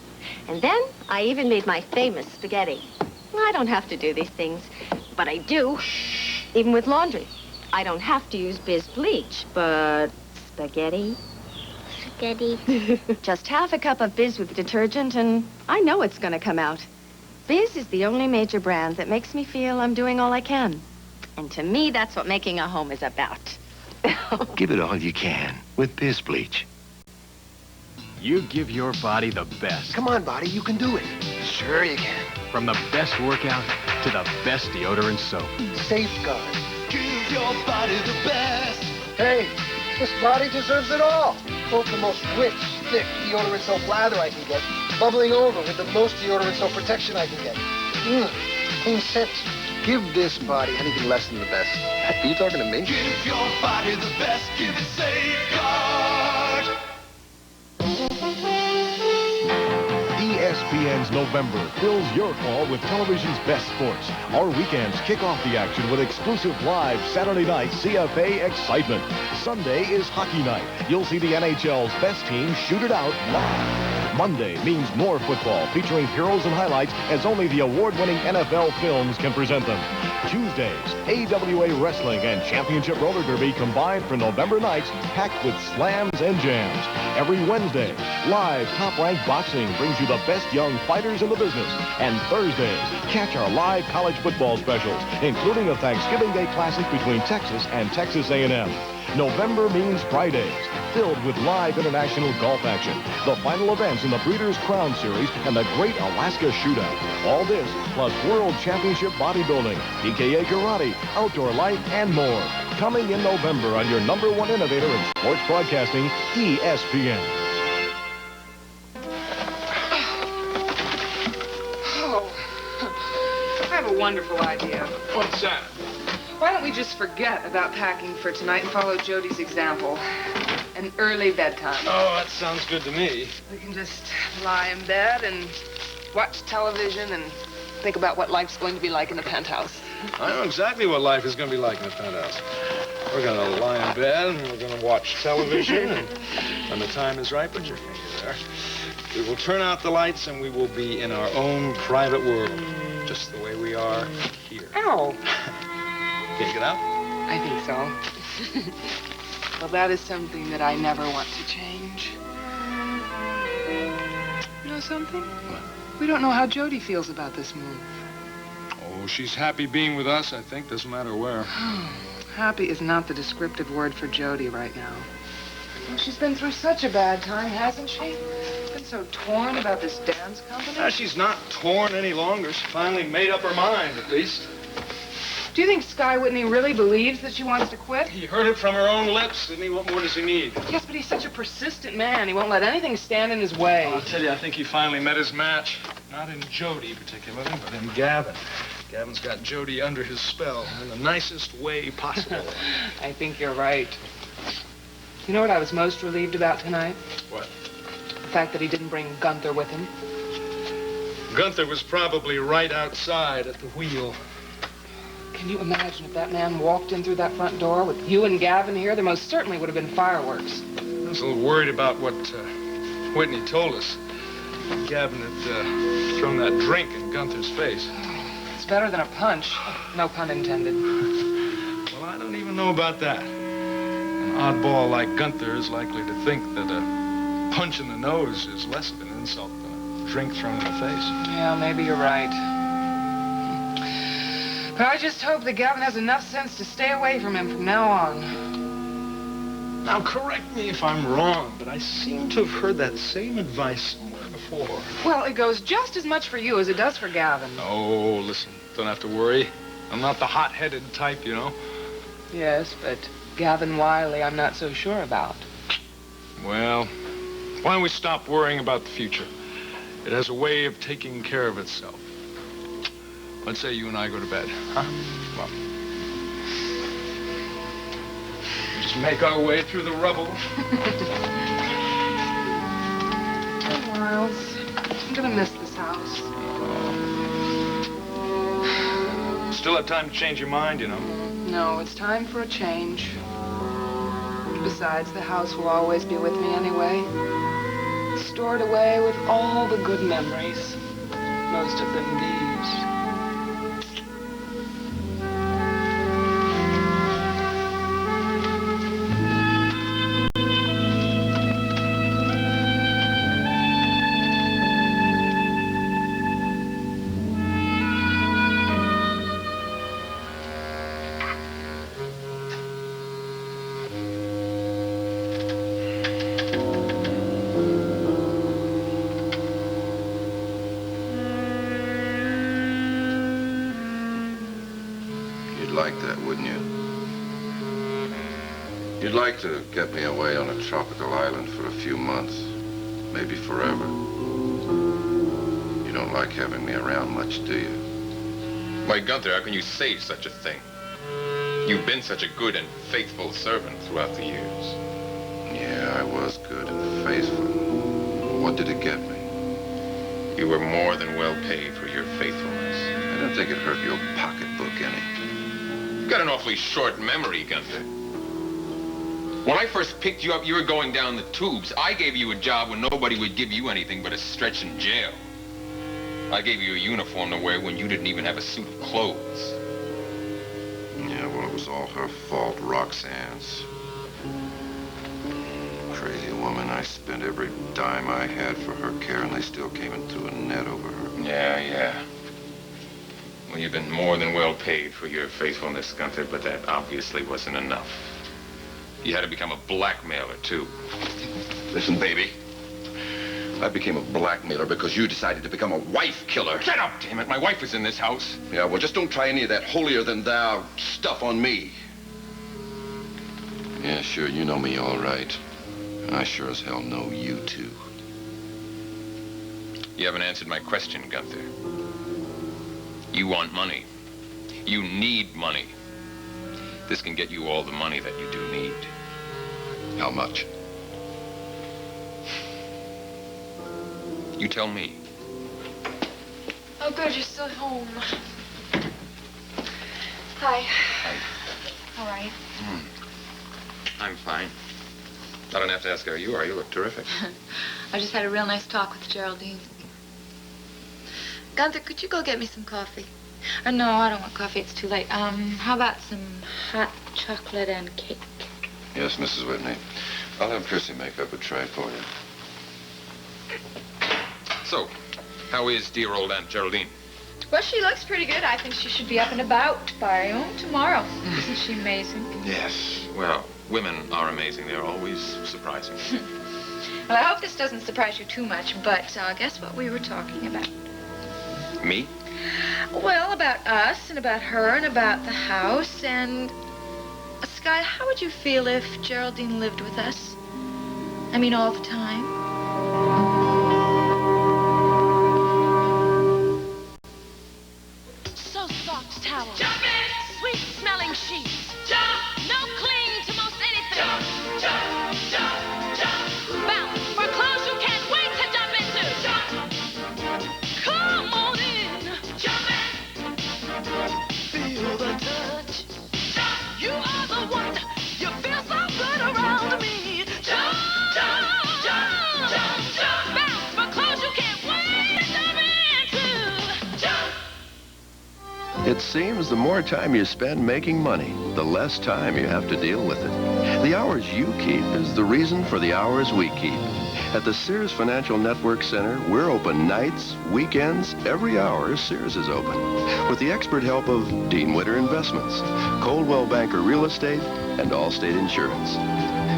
And then I even made my famous spaghetti. I don't have to do these things, but I do. Even with laundry. I don't have to use Biz bleach, but spaghetti? Spaghetti. Just half a cup of Biz with detergent, and I know it's going to come out. Biz is the only major brand that makes me feel I'm doing all I can. And to me, that's what making a home is about. Give it all you can with Biz Bleach. You give your body the best. Come on, body, you can do it. Sure you can. From the best workout to the best deodorant soap. Safeguard. Give your body the best. Hey, this body deserves it all. Both the most rich, thick deodorant soap lather I can get, bubbling over with the most deodorant soap protection I can get. Clean scent. Give this body anything less than the best. Are you talking to me? Give your body the best. Give it Safeguard. ESPN's November fills your fall with television's best sports. Our weekends kick off the action with exclusive live Saturday night CFA excitement. Sunday is hockey night. You'll see the NHL's best teams shoot it out live. Monday means more football featuring heroes and highlights as only the award-winning NFL films can present them. Tuesdays, AWA Wrestling and Championship Roller Derby combined for November nights packed with slams and jams. Every Wednesday, live top-ranked boxing brings you the best young fighters in the business. And Thursdays, catch our live college football specials, including a Thanksgiving Day Classic between Texas and Texas A&M. November means Fridays, filled with live international golf action, the final events in the Breeders' Crown Series, and the Great Alaska Shootout. All this, plus World Championship Bodybuilding, DKA Karate, Outdoor Life, and more. Coming in November on your #1 innovator in sports broadcasting, ESPN. Oh, I have a wonderful idea. What's that? Why don't we just forget about packing for tonight and follow Jody's example? An early bedtime. Oh, that sounds good to me. We can just lie in bed and watch television and think about what life's going to be like in the penthouse. I know exactly what life is going to be like in the penthouse. We're going to lie in bed and we're going to watch television, and when the time is right, put your finger there, we will turn out the lights and we will be in our own private world, just the way we are here. Ow. Can you get out? I think so. Well, that is something that I never want to change. You know something? What? We don't know how Jody feels about this move. Oh, she's happy being with us, I think. Doesn't matter where. Happy is not the descriptive word for Jody right now. Well, she's been through such a bad time, hasn't she? Been so torn about this dance company. She's not torn any longer. She finally made up her mind, at least. Do you think Sky Whitney really believes that she wants to quit? He heard it from her own lips, didn't he? What more does he need? Yes, but he's such a persistent man. He won't let anything stand in his way. I'll tell you, I think he finally met his match. Not in Jody particularly, but in Gavin. Gavin's got Jody under his spell in the nicest way possible. I think you're right. You know what I was most relieved about tonight? What? The fact that he didn't bring Gunther with him. Gunther was probably right outside at the wheel. Can you imagine if that man walked in through that front door with you and Gavin here? There most certainly would have been fireworks. I was a little worried about what Whitney told us. Gavin had thrown that drink in Gunther's face. It's better than a punch. No pun intended. Well, I don't even know about that. An oddball like Gunther is likely to think that a punch in the nose is less of an insult than a drink thrown in the face. Yeah, maybe you're right. But I just hope that Gavin has enough sense to stay away from him from now on. Now, correct me if I'm wrong, but I seem to have heard that same advice somewhere before. Well, it goes just as much for you as it does for Gavin. Oh, listen, don't have to worry. I'm not the hot-headed type, you know. Yes, but Gavin Wiley I'm not so sure about. Well, why don't we stop worrying about the future? It has a way of taking care of itself. Let's say you and I go to bed, huh? Well, just make our way through the rubble. Oh, Miles, I'm gonna miss this house. Still have time to change your mind, you know. No, it's time for a change. Besides, the house will always be with me anyway. Stored away with all the good memories. Most of them these. You'd like to get me away on a tropical island for a few months, maybe forever. You don't like having me around much, do you? Why, Gunther, how can you say such a thing? You've been such a good and faithful servant throughout the years. Yeah, I was good and faithful. What did it get me? You were more than well paid for your faithfulness. I don't think it hurt your pocketbook any. You've got an awfully short memory, Gunther. When I first picked you up, you were going down the tubes. I gave you a job when nobody would give you anything but a stretch in jail. I gave you a uniform to wear when you didn't even have a suit of clothes. Well, it was all her fault, Roxanne's. Crazy woman. I spent every dime I had for her care, and they still came and threw a net over her. Yeah. Well, you've been more than well paid for your faithfulness, Gunther, but that obviously wasn't enough. You had to become a blackmailer, too. Listen, baby. I became a blackmailer because you decided to become a wife killer. Get up, damn it. My wife is in this house. Yeah, well, just don't try any of that holier-than-thou stuff on me. Yeah, sure, you know me all right. And I sure as hell know you, too. You haven't answered my question, Gunther. You want money. You need money. This can get you all the money that you do need. How much? You tell me. Oh, good, you're still home. Hi. How are you? I'm fine. I don't have to ask how you are. You look terrific. I just had a real nice talk with Geraldine. Gunther, could you go get me some coffee? No, I don't want coffee. It's too late. How about some hot chocolate and cake? Yes, Mrs. Whitney. I'll have Chrissy make up a tray for you. So, how is dear old Aunt Geraldine? Well, she looks pretty good. I think she should be up and about by tomorrow. Isn't she amazing? Yes. Well, women are amazing. They're always surprising. Well, I hope this doesn't surprise you too much, but guess what we were talking about? Me? Well, about us and about her and about the house and... Sky, how would you feel if Geraldine lived with us? I mean, all the time? So soft towels. Sweet-smelling sheets. No cling to most anything. Bounce for clothes you can't wait to jump into. Come on in. Feel the touch. You are the one. You feel so good around me. Bounce for clothes you can't wait to jump into. It seems the more time you spend making money, the less time you have to deal with it. The hours you keep is the reason for the hours we keep. At the Sears Financial Network Center, we're open nights, weekends, every hour Sears is open. With the expert help of Dean Witter Investments, Coldwell Banker Real Estate, and Allstate Insurance.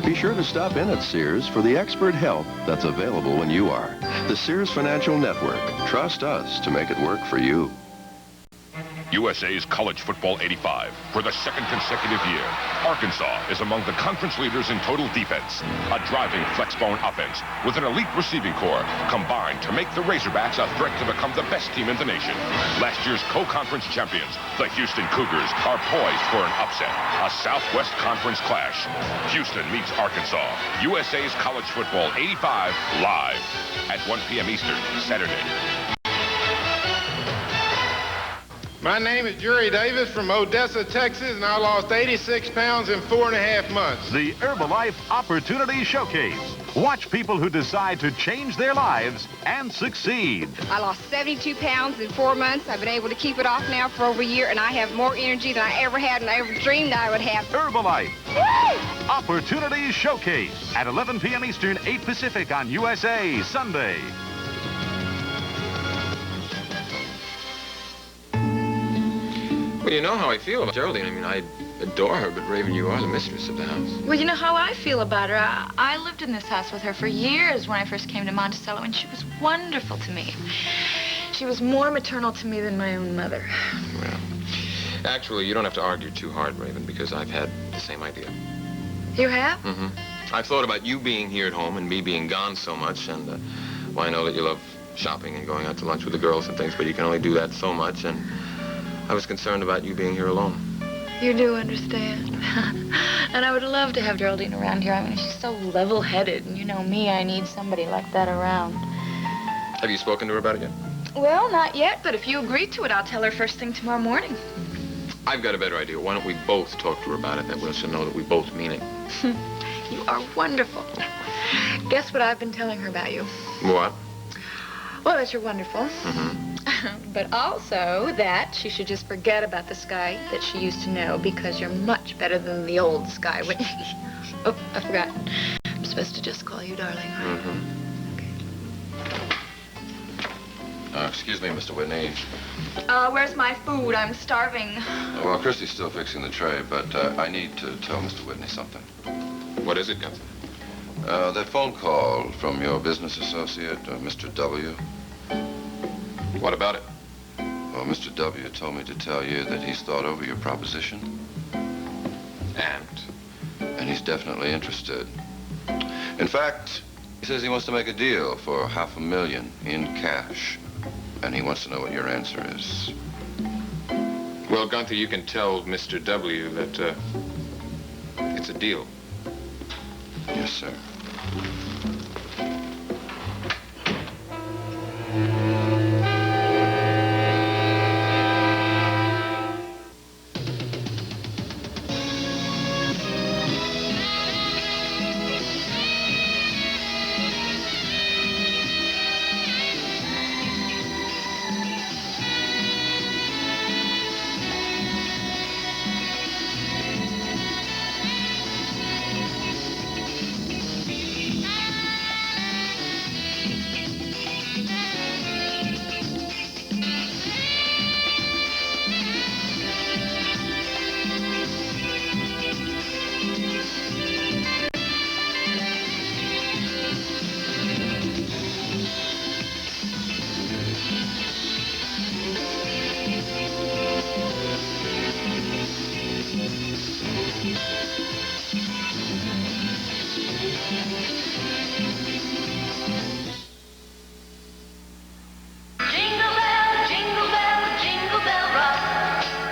Be sure to stop in at Sears for the expert help that's available when you are. The Sears Financial Network. Trust us to make it work for you. USA's College Football 85. For the second consecutive year, Arkansas is among the conference leaders in total defense. A driving flexbone offense with an elite receiving corps combined to make the Razorbacks a threat to become the best team in the nation. Last year's co-conference champions, the Houston Cougars, are poised for an upset. A Southwest Conference clash. Houston meets Arkansas. USA's College Football 85 live at 1 p.m. Eastern, Saturday. My name is Jerry Davis from Odessa, Texas, and I lost 86 pounds in 4.5 months. The Herbalife Opportunity Showcase. Watch people who decide to change their lives and succeed. I lost 72 pounds in 4 months. I've been able to keep it off now for over a year, and I have more energy than I ever had and I ever dreamed I would have. Herbalife. Woo! Opportunity Showcase at 11 p.m. Eastern, 8 Pacific on USA Sunday. Well, you know how I feel about Geraldine. I mean, I adore her, but Raven, you are the mistress of the house. Well, you know how I feel about her. I lived in this house with her for years when I first came to Monticello, and she was wonderful to me. She was more maternal to me than my own mother. Well, actually, you don't have to argue too hard, Raven, because I've had the same idea. You have? Mm-hmm. I've thought about you being here at home and me being gone so much, and well, I know that you love shopping and going out to lunch with the girls and things, but you can only do that so much, and I was concerned about you being here alone. You do understand. And I would love to have Geraldine around here. I mean, she's so level-headed, and you know me, I need somebody like that around. Have you spoken to her about it yet? Well, not yet, but if you agree to it, I'll tell her first thing tomorrow morning. I've got a better idea. Why don't we both talk to her about it? That way she'll know that we both mean it. You are wonderful. Guess what I've been telling her about you? What? Well, that you're wonderful. Mm-hmm. But also that she should just forget about the Sky that she used to know because you're much better than the old Sky Whitney. Oh, I forgot. I'm supposed to just call you darling. Excuse me, Mr. Whitney. Where's my food? I'm starving. Well, Christy's still fixing the tray, but I need to tell Mr. Whitney something. What is it, Gunther? That phone call from your business associate, Mr. W. What about it? Well, Mr. W. told me to tell you that he's thought over your proposition. And he's definitely interested. In fact, he says he wants to make a deal for $500,000 in cash. And he wants to know what your answer is. Well, Gunther, you can tell Mr. W. that it's a deal. Yes, sir.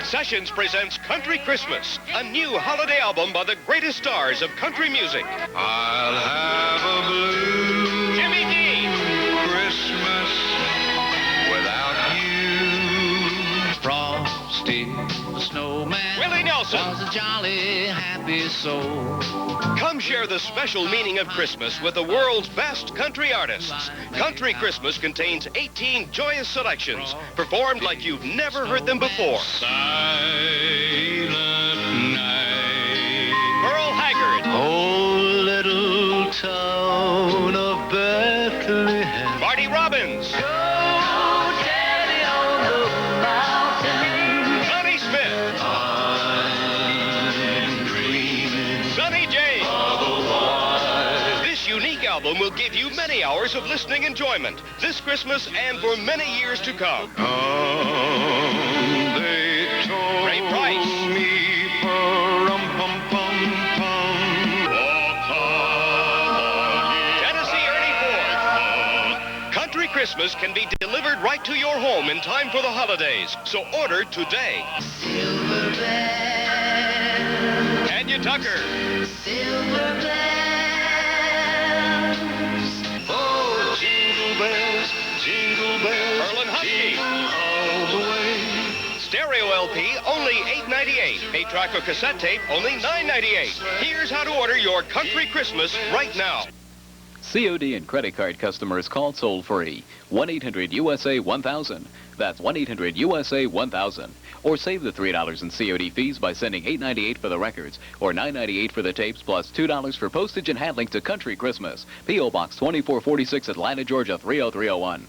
Sessions presents Country Christmas, a new holiday album by the greatest stars of country music. I'll have a blue Jimmy Dean, Christmas without you. Frosty the Snowman, Willie Nelson, was a jolly happy soul. Come share the special meaning of Christmas with the world's best country artists. Country Christmas contains 18 joyous selections, performed like you've never heard them before. Silent night. Merle Haggard. Oh, little town of Bethlehem. Marty Robbins. Daddy on the mountain. Johnny Smith. I'm dreaming Sonny James. of a white. This unique album will give you many hours of listening enjoyment this Christmas and for many years to come. They told Ray Price. me pum-pum-pum-pum. Walk on. Tennessee Ernie Ford. Country Christmas can be delivered right to your home in time for the holidays, so order today. Silver bells. Tanya Tucker. Silver bells. Oh, jingle bells, jingle bells. Merlin Husky. All the way. Stereo LP, only $8.98. 8-track or cassette tape, only $9.98. Here's how to order your Country Christmas right now. COD and credit card customers call toll-free. 1-800-USA-1000. That's 1-800-USA-1000. Or save the $3 in COD fees by sending $8.98 for the records or $9.98 for the tapes plus $2 for postage and handling to Country Christmas. P.O. Box 2446, Atlanta, Georgia 30301.